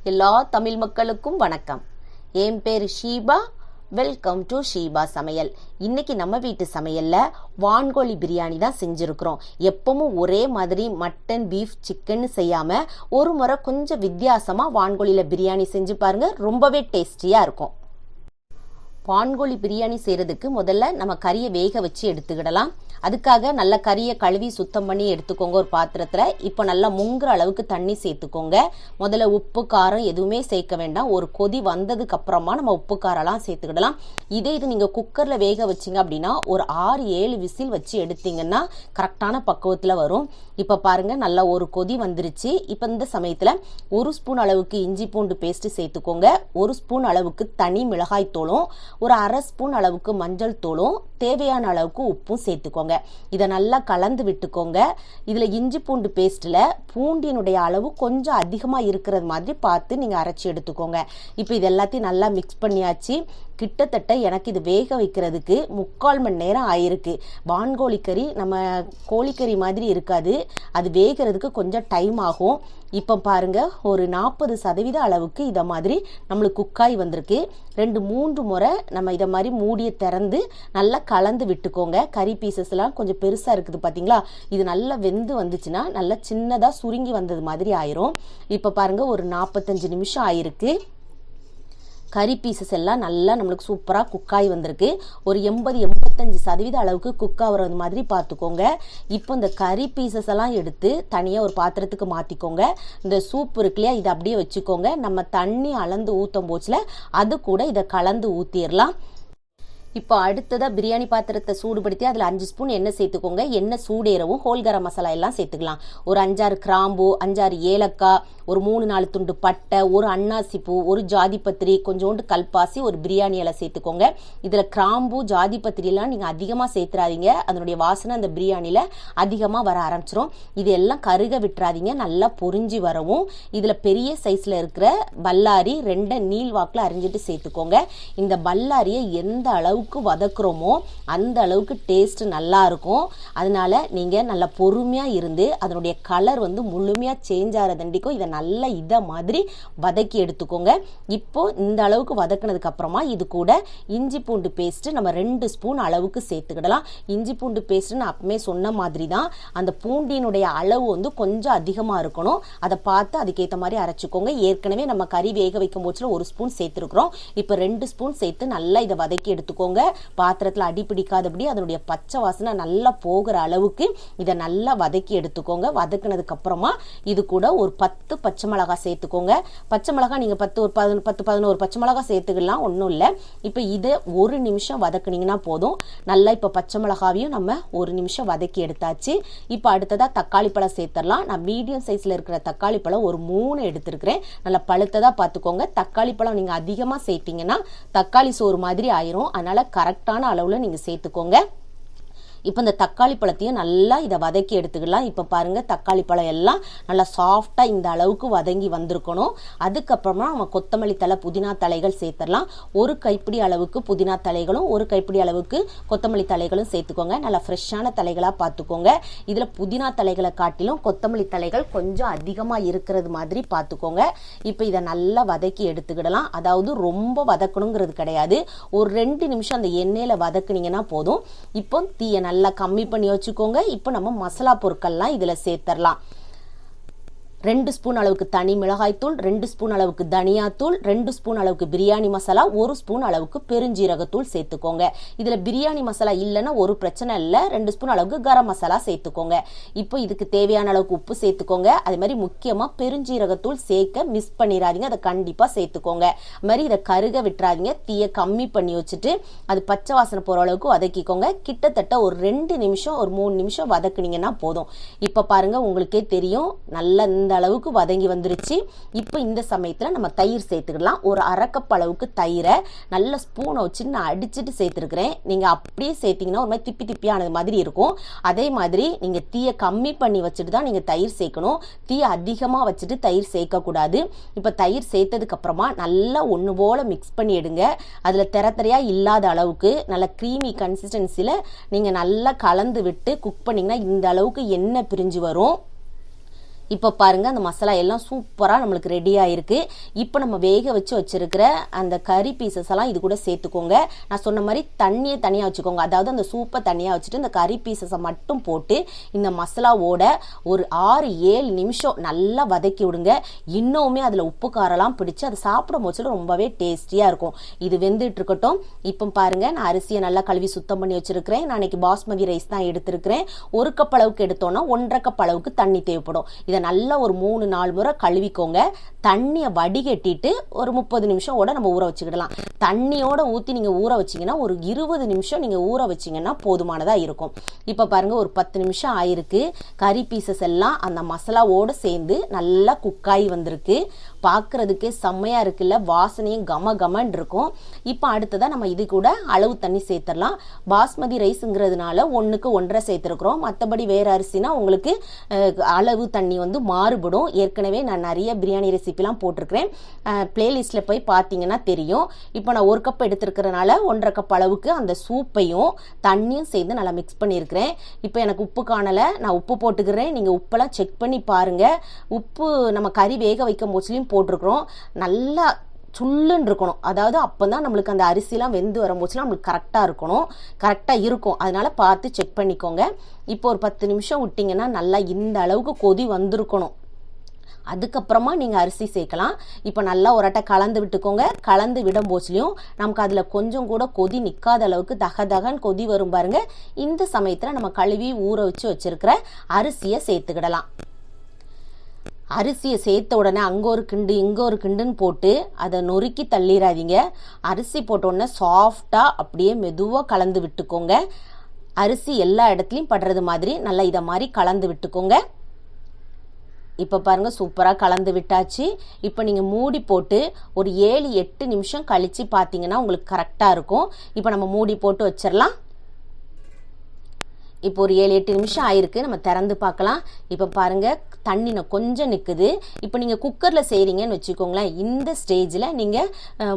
எல்லா தமிழ் மக்களுக்கும் வணக்கம். என் பேர் ஷீபா. வெல்கம் டு ஷீபா சமையல். இன்னைக்கு நம்ம வீட்டு சமையல்ல வான்கோழி பிரியாணி தான் செஞ்சிருக்கிறோம். எப்பவும் ஒரே மாதிரி மட்டன், பீஃப், சிக்கன் செய்யாம ஒரு முறை கொஞ்சம் வித்தியாசமா வான்கோழியில பிரியாணி செஞ்சு பாருங்க, ரொம்பவே டேஸ்டியா இருக்கும். வான்கோழி பிரியாணி செய்யறதுக்கு முதல்ல நம்ம கறியை வேக வச்சு எடுத்துக்கிடலாம். அதுக்காக நல்ல கறியை கழுவி சுத்தம் பண்ணி எடுத்துக்கோங்க ஒரு பாத்திரத்துல. இப்போ நல்லா முங்குற அளவுக்கு தண்ணி சேர்த்துக்கோங்க. முதல்ல உப்பு காரம் எதுவுமே சேர்க்க வேண்டாம். ஒரு கொதி வந்ததுக்கு அப்புறமா நம்ம உப்பு காரம்லாம் சேர்த்துக்கிடலாம். இது நீங்க குக்கர்ல வேக வச்சிங்க அப்படின்னா ஒரு 6-7 விசில் வச்சு எடுத்தீங்கன்னா கரெக்டான பக்குவத்துல வரும். இப்ப பாருங்க, நல்லா ஒரு கொதி வந்துருச்சு. இப்ப இந்த சமயத்துல 1 ஸ்பூன் அளவுக்கு இஞ்சி பூண்டு பேஸ்ட் சேர்த்துக்கோங்க. 1 ஸ்பூன் அளவுக்கு தனி மிளகாய் தூளும், ஒரு 1/2 ஸ்பூன் அளவுக்கு மஞ்சள் தூளும், தேவையான அளவுக்கு உப்பும் சேர்த்துக்கோங்க. இதை நல்லா கலந்து விட்டுக்கோங்க. இதுல இஞ்சி பூண்டு பேஸ்ட்ல பூண்டினுடைய அளவு கொஞ்சம் அதிகமா இருக்கிறது மாதிரி பார்த்து நீங்க அரைச்சி எடுத்துக்கோங்க. இப்போ இது எல்லாத்தையும் நல்லா மிக்ஸ் பண்ணியாச்சு. கிட்டத்தட்ட எனக்கு இது வேக வைக்கிறதுக்கு 3/4 மணி நேரம் ஆயிருக்கு. வான்கோழி கறி நம்ம கோழிக்கறி மாதிரி இருக்காது, அது வேகிறதுக்கு கொஞ்சம் டைம் ஆகும். இப்போ பாருங்க, ஒரு 40% அளவுக்கு இதை மாதிரி நம்மளுக்கு குக்காய் வந்திருக்கு. 2-3 முறை நம்ம இதை மாதிரி மூடியை திறந்து நல்லா கலந்து விட்டுக்கோங்க. கறி பீசஸ் எல்லாம் கொஞ்சம் பெருசா இருக்குது பாத்தீங்களா, இது நல்லா வெந்து வந்துச்சுன்னா நல்லா சின்னதா சுருங்கி வந்தது மாதிரி ஆயிரும். இப்போ பாருங்க, ஒரு 45 நிமிஷம் ஆயிருக்கு. கறி பீசஸ் எல்லாம் நல்லா நம்மளுக்கு சூப்பரா குக்காய் வந்திருக்கு. ஒரு 80-85% அளவுக்கு குக் ஆகுறது மாதிரி பார்த்துக்கோங்க. இப்போ இந்த கறி பீசஸ் எல்லாம் எடுத்து தனியா ஒரு பாத்திரத்துக்கு மாத்திக்கோங்க. இந்த சூப் இருக்கு இல்லையா, இதை அப்படியே வச்சுக்கோங்க. நம்ம தண்ணி அளந்து ஊத்தும் போச்சுல அது கூட இதை கலந்து ஊத்திடலாம். இப்போ அடுத்ததா பிரியாணி பாத்திரத்தை சூடுபடுத்தி அதில் 5 ஸ்பூன் எண்ணெய் சேர்த்துக்கோங்க. எண்ணெய் சூடேறவும் ஹோல் கரம் மசாலா எல்லாம் சேர்த்துக்கலாம். ஒரு 5-6 கிராம்பு, 5-6 ஏலக்காய், ஒரு 3-4 துண்டு பட்டை, ஒரு அன்னாசிப்பூ, ஒரு ஜாதிபத்திரி, கொஞ்சோண்டு கல்பாசி, ஒரு பிரியாணி இலை சேர்த்துக்கோங்க. இதில் கிராம்பு, ஜாதிபத்திரிலாம் நீங்கள் அதிகமாக சேர்த்துறாதீங்க. அதனுடைய வாசனை அந்த பிரியாணியில் அதிகமாக வர ஆரம்பிச்சிரும். இது எல்லாம் கருக விட்டுறாதீங்க, நல்லா பொரிஞ்சு வரவும். இதில் பெரிய சைஸில் இருக்கிற பல்லாரி 2 நீள் வாக்கில் அரிஞ்சிட்டு சேர்த்துக்கோங்க. இந்த பல்லாரியை எந்த அளவுக்கு வதக்குறோமோ அந்த அளவுக்கு டேஸ்ட் நல்லா இருக்கும். அதனால நீங்க நல்லா பொறுமையா இருந்து அதனுடைய கலர் வந்து முழுமையா சேஞ்ச் ஆகிறதண்டிக்கும் இதை நல்லா இதை மாதிரி வதக்கி எடுத்துக்கோங்க. இப்போ இந்த அளவுக்கு வதக்குனதுக்கு அப்புறமா இது கூட இஞ்சி பூண்டு பேஸ்ட் நம்ம 2 ஸ்பூன் அளவுக்கு சேர்த்துக்கிடலாம். இஞ்சி பூண்டு பேஸ்ட் நான் அப்பவே சொன்ன மாதிரி தான், அந்த பூண்டினுடைய அளவு வந்து கொஞ்சம் அதிகமா இருக்கணும். அதை பார்த்து அதுக்கேற்ற மாதிரி அரைச்சிக்கோங்க. ஏற்கனவே நம்ம கறி வேக வைக்கும் போச்சுல 1 ஸ்பூன் சேர்த்துருக்கிறோம். இப்போ 2 ஸ்பூன் சேர்த்து நல்லா இதை வதக்கி எடுத்துக்கோங்க. பாத்திரத்துல அடி பிடிக்காதபடி அதனுடைய பச்சை வாசனை நல்லா போகிற அளவுக்கு இதை நல்லா வதக்கி எடுத்துக்கோங்க. வதக்குனதுக்கு அப்புறமா இது கூட ஒரு 10 பச்சை மிளகாய் சேர்த்துக்கோங்க. பச்சை மிளகாய் நீங்க 10-11 பச்சை மிளகாய் சேர்த்துக்கலாம், ஒன்றும் இல்லை. இப்போ இதை 1 நிமிஷம் வதக்குனீங்கன்னா போதும். நல்லா இப்போ பச்சை மிளகாவையும் நம்ம 1 நிமிஷம் வதக்கி எடுத்தாச்சு. இப்போ அடுத்ததா தக்காளி பழம் சேர்த்துடலாம். நான் மீடியம் சைஸ்ல இருக்கிற தக்காளி பழம் ஒரு 3 எடுத்திருக்கிறேன். நல்லா பழுத்ததா பார்த்துக்கோங்க. தக்காளி பழம் நீங்க அதிகமா சேர்த்தீங்கன்னா தக்காளி சோறு மாதிரி ஆயிரும். அதனால கரெக்டான அளவுல நீங்க சேர்த்துக்கோங்க. இப்போ இந்த தக்காளி பழத்தையும் நல்லா இதை வதக்கி எடுத்துக்கலாம். இப்போ பாருங்க, தக்காளி பழம் எல்லாம் நல்லா சாஃப்டா இந்த அளவுக்கு வதங்கி வந்திருக்கணும். அதுக்கப்புறமா நம்ம கொத்தமல்லி தழை, புதினா தலைகள் சேர்த்துடலாம். 1 கைப்பிடி அளவுக்கு புதினா தலைகளும் 1 கைப்பிடி அளவுக்கு கொத்தமல்லி தலைகளும் சேர்த்துக்கோங்க. நல்லா ஃப்ரெஷ்ஷான தலைகளா பார்த்துக்கோங்க. இதுல புதினா தலைகளை காட்டிலும் கொத்தமல்லி தலைகள் கொஞ்சம் அதிகமா இருக்கிறது மாதிரி பார்த்துக்கோங்க. இப்போ இதை நல்லா வதக்கி எடுத்துக்கிடலாம். அதாவது ரொம்ப வதக்கணுங்கிறது கிடையாது, ஒரு 2 நிமிஷம் அந்த எண்ணெயில வதக்குனீங்கன்னா போதும். இப்போ தீய நல்லா கம்மி பண்ணி வச்சுக்கோங்க. இப்போ நம்ம மசாலா பொருட்கள்லாம் இதுல சேர்த்தரலாம். 2 ஸ்பூன் அளவுக்கு தனி மிளகாய் தூள், 2 ஸ்பூன் அளவுக்கு தனியா தூள், 2 ஸ்பூன் அளவுக்கு பிரியாணி மசாலா, 1 ஸ்பூன் அளவுக்கு பெருஞ்சீரகத்தூள் சேர்த்துக்கோங்க. இதுல பிரியாணி மசாலா இல்லைன்னா ஒரு பிரச்சனை இல்லை, 2 ஸ்பூன் அளவுக்கு கரம் மசாலா சேர்த்துக்கோங்க. இப்போ இதுக்கு தேவையான அளவுக்கு உப்பு சேர்த்துக்கோங்க. அதே மாதிரி முக்கியமா பெருஞ்சீரகத்தூள் சேர்க்க மிஸ் பண்ணிடாதீங்க, அதை கண்டிப்பா சேர்த்துக்கோங்க. அது மாதிரி இதை கருக விட்டுறாதீங்க. தீயை கம்மி பண்ணி வச்சுட்டு அது பச்சை வாசனை போற அளவுக்கு வதக்கிக்கோங்க. கிட்டத்தட்ட ஒரு 2 நிமிஷம், ஒரு 3 நிமிஷம் வதக்குனீங்கன்னா போதும். இப்ப பாருங்க, உங்களுக்கே தெரியும் நல்லா இந்த அளவுக்கு வதங்கி வந்துருச்சு. இப்போ இந்த சமயத்துல நம்ம தயிர் சேர்த்துக்கலாம். ஒரு 1/2 கப் அளவுக்கு தயிரை நல்ல ஸ்பூனை வச்சு நான் அடிச்சுட்டு சேர்த்துருக்கிறேன். நீங்க அப்படியே சேர்த்தீங்கன்னா ஒரு மாதிரி திப்பி திப்பியானது மாதிரி இருக்கும். அதே மாதிரி நீங்க தீயை கம்மி பண்ணி வச்சுட்டு தான் நீங்க தயிர் சேர்க்கணும். தீயை அதிகமா வச்சுட்டு தயிர் சேர்க்க கூடாது. இப்ப தயிர் சேர்த்ததுக்கு அப்புறமா நல்லா ஒண்ணு போல மிக்ஸ் பண்ணி எடுங்க. அதுல தெரத்தரையா இல்லாத அளவுக்கு நல்ல கிரீமி கன்சிஸ்டன்சில நீங்க நல்லா கலந்து விட்டு குக் பண்ணீங்கன்னா இந்த அளவுக்கு எண்ணெய் பிரிஞ்சு வரும். இப்போ பாருங்க அந்த மசாலா எல்லாம் சூப்பராக நம்மளுக்கு ரெடி ஆயிருக்கு. இப்போ நம்ம வேக வச்சு வச்சிருக்கிற அந்த கறி பீசஸ் எல்லாம் இது கூட சேர்த்துக்கோங்க. நான் சொன்ன மாதிரி தண்ணியை தனியாக வச்சுக்கோங்க. அதாவது அந்த சூப்பை தனியாக வச்சுட்டு இந்த கறி பீசஸை மட்டும் போட்டு இந்த மசாலாவோட ஒரு 6-7 நிமிஷம் நல்லா வதக்கி விடுங்க. இன்னுமே அதில் உப்பு காரெல்லாம் பிடிச்சி அதை சாப்பிடும் போது ரொம்பவே டேஸ்டியாக இருக்கும். இது வெந்துட்டு இருக்கட்டும். இப்போ பாருங்க நான் அரிசியை நல்லா கழுவி சுத்தம் பண்ணி வச்சிருக்கிறேன். நான் இன்னைக்கு பாஸ்மதி ரைஸ் தான் எடுத்திருக்கிறேன். 1 கப் அளவுக்கு எடுத்தோம்னா 1.5 கப் அளவுக்கு தண்ணி தேவைப்படும். இதை நல்லா ஒரு 3-4 முறை கழுவிக்கோங்க. தண்ணியை வடிகட்டிட்டு ஒரு 30 நிமிஷம் நம்ம ஊற வச்சுக்கிடலாம். தண்ணியோட ஊற்றி நீங்கள் ஊற வச்சிங்கன்னா ஒரு 20 நிமிஷம் நீங்கள் ஊற வச்சிங்கன்னா போதுமானதாக இருக்கும். இப்போ பாருங்க ஒரு 10 நிமிஷம் ஆயிருக்கு. கறி பீசஸ் எல்லாம் அந்த மசாலாவோடு சேர்ந்து நல்லா குக்காகி வந்திருக்கு. பார்க்கறதுக்கே செம்மையாக இருக்குல்ல, வாசனையும் கம கமன் இருக்கும். இப்போ அடுத்ததாக நம்ம இது கூட அளவு தண்ணி சேர்த்துடலாம். பாஸ்மதி ரைஸுங்கிறதுனால 1க்கு 1.5 சேர்த்துருக்குறோம். மற்றபடி வேறு அரிசினா உங்களுக்கு அளவு தண்ணி மாறுபடும். ஏற்கனவே நான் நிறைய பிரியாணி ரெசிபிலாம் போட்டிருக்கிறேன். பிளேலிஸ்ட்ல போய் பார்த்தீங்கன்னா தெரியும். இப்போ நான் 1 கப் எடுத்திருக்கிறதுனால 1.5 கப் அளவுக்கு அந்த சூப்பையும் தண்ணியும் சேர்ந்து நல்லா மிக்ஸ் பண்ணியிருக்கிறேன். இப்போ எனக்கு உப்பு காணலை, நான் உப்பு போட்டுக்கிறேன். நீங்கள் உப்பெல்லாம் செக் பண்ணி பாருங்க. உப்பு நம்ம கறி வேக வைக்கும் போச்சுலையும் போட்டிருக்கிறோம். நல்லா சுள்ளுன்னு இருக்கணும். அதாவது அப்போதான் நம்மளுக்கு அந்த அரிசிலாம் வெந்து வரும்போதுலாம் நம்மளுக்கு கரெக்டாக இருக்கும். அதனால பார்த்து செக் பண்ணிக்கோங்க. இப்போ ஒரு 10 நிமிஷம் விட்டிங்கன்னா நல்லா இந்த அளவுக்கு கொதி வந்திருக்கணும். அதுக்கப்புறமா நீங்கள் அரிசி சேர்க்கலாம். இப்போ நல்லா ஒரட்டை கலந்து விட்டுக்கோங்க. கலந்து விடும் போச்சுலையும் நமக்கு அதில் கொஞ்சம் கூட கொதி நிற்காத அளவுக்கு தகன்னு கொதி வரும் பாருங்க. இந்த சமயத்தில் நம்ம கழுவி ஊற வச்சு வச்சிருக்கிற அரிசியை சேர்த்துக்கிடலாம். அரிசியை சேர்த்த உடனே அங்கே ஒரு கிண்டு இங்கே ஒரு கிண்டுன்னு போட்டு அதை நொறுக்கி தள்ளிடாதீங்க. அரிசி போட்ட உடனே சாஃப்டாக அப்படியே மெதுவாக கலந்து விட்டுக்கோங்க. அரிசி எல்லா இடத்துலையும் படுறது மாதிரி நல்லா இதை மாதிரி கலந்து விட்டுக்கோங்க. இப்போ பாருங்க சூப்பராக கலந்து விட்டாச்சு. இப்போ நீங்கள் மூடி போட்டு ஒரு 7-8 நிமிஷம் கழித்து பார்த்தீங்கன்னா உங்களுக்கு கரெக்டாக இருக்கும். இப்போ நம்ம மூடி போட்டு வச்சிடலாம். இப்போ ஒரு 7-8 நிமிஷம் ஆயிருக்கு. நம்ம திறந்து பார்க்கலாம். இப்போ பாருங்க தண்ணி கொஞ்சம் நிற்குது. இப்போ நீங்கள் குக்கரில் செய்கிறீங்கன்னு வச்சுக்கோங்களேன். இந்த ஸ்டேஜில் நீங்கள்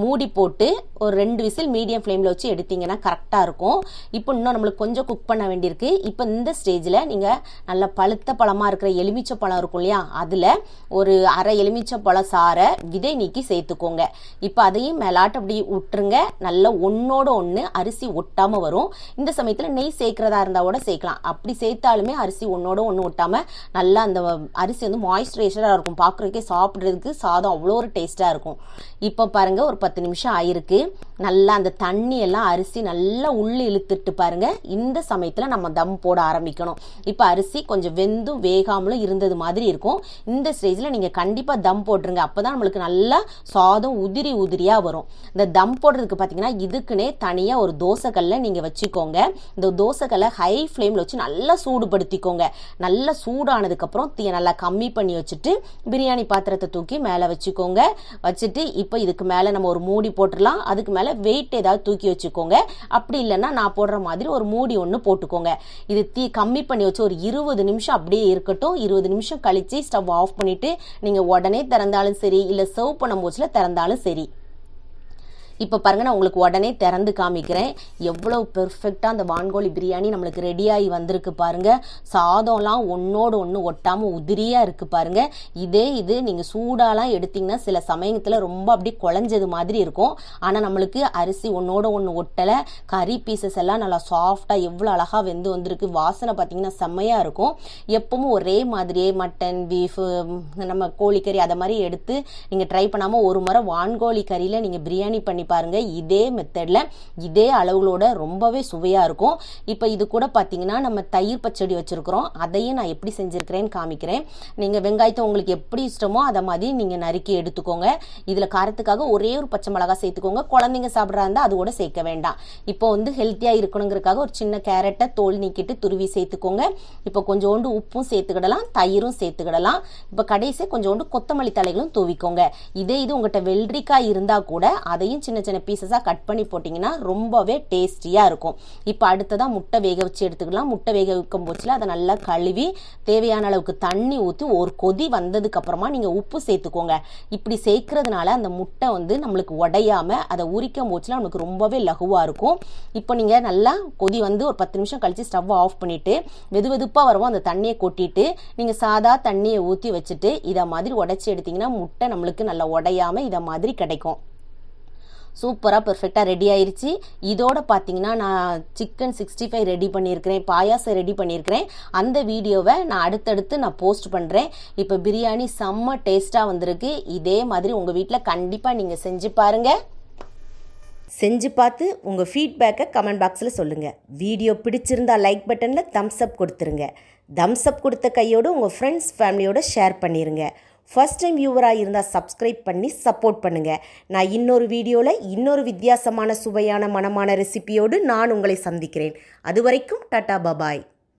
மூடி போட்டு ஒரு 2 விசில் மீடியம் ஃப்ளேமில் வச்சு எடுத்தீங்கன்னா கரெக்டாக இருக்கும். இப்போ இன்னும் நம்மளுக்கு கொஞ்சம் குக் பண்ண வேண்டியிருக்கு. இப்போ இந்த ஸ்டேஜில் நீங்கள் நல்ல பழுத்த பழமாக இருக்கிற எலுமிச்சை பழம் இருக்கும் இல்லையா, அதில் ஒரு அரை எலுமிச்சை பழம் சாரை விதை நீக்கி சேர்த்துக்கோங்க. இப்போ அதையும் மேலாட்டு அப்படி விட்டுருங்க. நல்லா ஒன்றோட ஒன்று அரிசி ஒட்டாமல் வரும். இந்த சமயத்தில் நெய் சேர்க்கிறதா இருந்தால் சேர்க்கலாம். அப்படி சேர்த்தாலுமே அரிசி ஒன்னோட ஒன்று ஒட்டாம நல்லா அந்த அரிசி மாய்ஸ்சரைசரா இருக்கும். பார்க்குறதுக்கே சாப்பிட்றதுக்கு சாதம் அவ்வளோ ஒரு டேஸ்டா இருக்கும். இப்போ பாருங்க ஒரு 10 நிமிஷம் ஆயிருக்கு. நல்லா அந்த தண்ணி எல்லாம் அரிசி நல்லா உள்ள இழுத்துட்டு பாருங்க. இந்த சமயத்துல நம்ம தம் போட ஆரம்பிக்கணும். இப்போ அரிசி கொஞ்சம் வெந்தும் வேகாமலும் இருந்தது மாதிரி இருக்கும். இந்த ஸ்டேஜ்ல நீங்க கண்டிப்பா தம் போட்டுருங்க. அப்பதான் நம்மளுக்கு நல்லா சாதம் உதிரி உதிரியா வரும். இந்த தம் போடுறதுக்கு பாத்தீங்கன்னா இதுக்குன்னே தனியா ஒரு தோசைக்கல்ல நீங்க வச்சுக்கோங்க. இந்த தோசைக்கல்ல ஹை ஃப்ளேம்ல வச்சு நல்லா சூடுபடுத்திக்கோங்க. நல்லா சூடானதுக்கு அப்புறம் தீயை நல்லா கம்மி பண்ணி வச்சுட்டு பிரியாணி பாத்திரத்தை தூக்கி மேல வச்சுக்கோங்க. வச்சுட்டு இப்போ இதுக்கு மேல நம்ம ஒரு மூடி போட்டுடலாம். அதுக்கு மேல வெயிட் ஏதாவது தூக்கி வச்சுக்கோங்க. அப்படி இல்லைன்னா நான் போடுற மாதிரி ஒரு மூடி ஒன்று போட்டுக்கோங்க. இது தீ கம்மி பண்ணி வச்சு ஒரு 20 நிமிஷம் அப்படியே இருக்கட்டும். 20 நிமிஷம் கழிச்சு ஸ்டவ் ஆஃப் பண்ணிட்டு நீங்க உடனே திறந்தாலும் சரி, இல்ல சர்வ் பண்ணும் போதுல திறந்தாலும் சரி. இப்போ பாருங்க நான் உங்களுக்கு உடனே திறந்து காமிக்கிறேன். எவ்வளவு பெர்ஃபெக்டா அந்த வான்கோழி பிரியாணி நம்மளுக்கு ரெடியாகி வந்திருக்கு பாருங்க. சாதம்லாம் ஒன்னோடு ஒன்று ஒட்டாம உதிரியா இருக்கு பாருங்க. இது நீங்க சூடாலாம் எடுத்தீங்கன்னா சில சமயத்துல ரொம்ப அப்படி குழஞ்சது மாதிரி இருக்கும். ஆனா நம்மளுக்கு அரிசி ஒன்னோட ஒன்று ஒட்டலை. கறி பீசஸ் எல்லாம் நல்லா சாஃப்டா எவ்வளவு அழகா வெந்து வந்திருக்கு. வாசனை பார்த்தீங்கன்னா செம்மையா இருக்கும். எப்பவும் ஒரே மாதிரியே மட்டன் பீஃப் நம்ம கோழிக்கறி அதை மாதிரி எடுத்து நீங்க ட்ரை பண்ணாம ஒரு முறை வான்கோழி கறியில நீங்க பிரியாணி பண்ணி பாருங்க. இதே மெத்தட்ல இதே அளவுகளோட ரொம்பவே சுவையா இருக்கும். இப்போ இது கூட பாத்தீங்கன்னா நம்ம தயிர் பச்சடி வச்சிருக்கிறோம். அதையும் நான் எப்படி செஞ்சிருக்கிறேன்னு காமிக்கிறேன். நீங்க வெங்காயத்தை உங்களுக்கு எப்படி இஷ்டமோ அதை மாதிரி நீங்க நறுக்கி எடுத்துக்கோங்க. இதுல காரத்துக்காக ஒரே ஒரு பச்சை மிளகாய் சேர்த்துக்கோங்க. குழந்தைங்க சாப்பிட்றா இருந்தா அது கூட சேர்க்க வேண்டாம். இப்போ ஹெல்த்தியா இருக்கணுங்கிறதுக்காக ஒரு சின்ன கேரட்டை தோல் நீக்கிட்டு துருவி சேர்த்துக்கோங்க. இப்போ கொஞ்சோண்டு உப்பும் சேர்த்துக்கிடலாம், தயிரும் சேர்த்துக்கிடலாம். இப்போ கடைசி கொஞ்சோண்டு கொத்தமல்லி தலைகளும் தூவிக்கோங்க. இது உங்ககிட்ட வெள்ளரிக்காய் இருந்தா கூட அதையும் சின்ன சின்ன சின்ன பீசஸாக கட் பண்ணி போட்டிங்கன்னா ரொம்பவே டேஸ்டியாக இருக்கும். இப்போ அடுத்ததாக முட்டை வேக வச்சு எடுத்துக்கலாம். முட்டை வேக வைக்கும் போச்சில் அதை நல்லா கழுவி தேவையான அளவுக்கு தண்ணி ஊற்றி ஒரு கொதி வந்ததுக்கப்புறமா நீங்கள் உப்பு சேர்த்துக்கோங்க. இப்படி சேர்க்கறதுனால அந்த முட்டை வந்து நம்மளுக்கு உடையாமல் அதை உரிக்கும் போச்சில் நம்மளுக்கு ரொம்பவே லகுவாக இருக்கும். இப்போ நீங்கள் நல்லா கொதி வந்து ஒரு 10 நிமிஷம் கழித்து ஸ்டவ் ஆஃப் பண்ணிவிட்டு வெதுவெதுப்பாக வரவும் அந்த தண்ணியை கொட்டிட்டு நீங்கள் சாதா தண்ணியை ஊற்றி வச்சுட்டு இதை மாதிரி உடைச்சி எடுத்திங்கன்னா முட்டை நம்மளுக்கு நல்லா உடையாமல் இதை மாதிரி கிடைக்கும். சூப்பராக பெர்ஃபெக்டாக ரெடி ஆயிடுச்சு. இதோட பார்த்தீங்கன்னா நான் சிக்கன் 65 ரெடி பண்ணியிருக்கிறேன், பாயாசம் ரெடி பண்ணியிருக்கிறேன். அந்த வீடியோவை நான் அடுத்தடுத்து நான் போஸ்ட் பண்ணுறேன். இப்போ பிரியாணி செம்ம டேஸ்ட்டாக வந்திருக்கு. இதே மாதிரி உங்கள் வீட்டில் கண்டிப்பாக நீங்கள் செஞ்சு பாருங்கள். செஞ்சு பார்த்து உங்கள் ஃபீட்பேக்கை கமெண்ட் பாக்ஸில் சொல்லுங்கள். வீடியோ பிடிச்சிருந்தா லைக் பட்டனில் தம்ஸ் அப் கொடுத்துருங்க. தம்ஸ் அப் கொடுத்த கையோடு உங்கள் ஃப்ரெண்ட்ஸ் ஃபேமிலியோடு ஷேர் பண்ணிடுங்க. ஃபர்ஸ்ட் டைம் வியூவராக இருந்தால் சப்ஸ்கிரைப் பண்ணி சப்போர்ட் பண்ணுங்கள். நான் இன்னொரு வீடியோவில் இன்னொரு வித்தியாசமான சுவையான மனமான ரெசிபியோடு நான் உங்களை சந்திக்கிறேன். அது வரைக்கும் டாடா பாபாய்.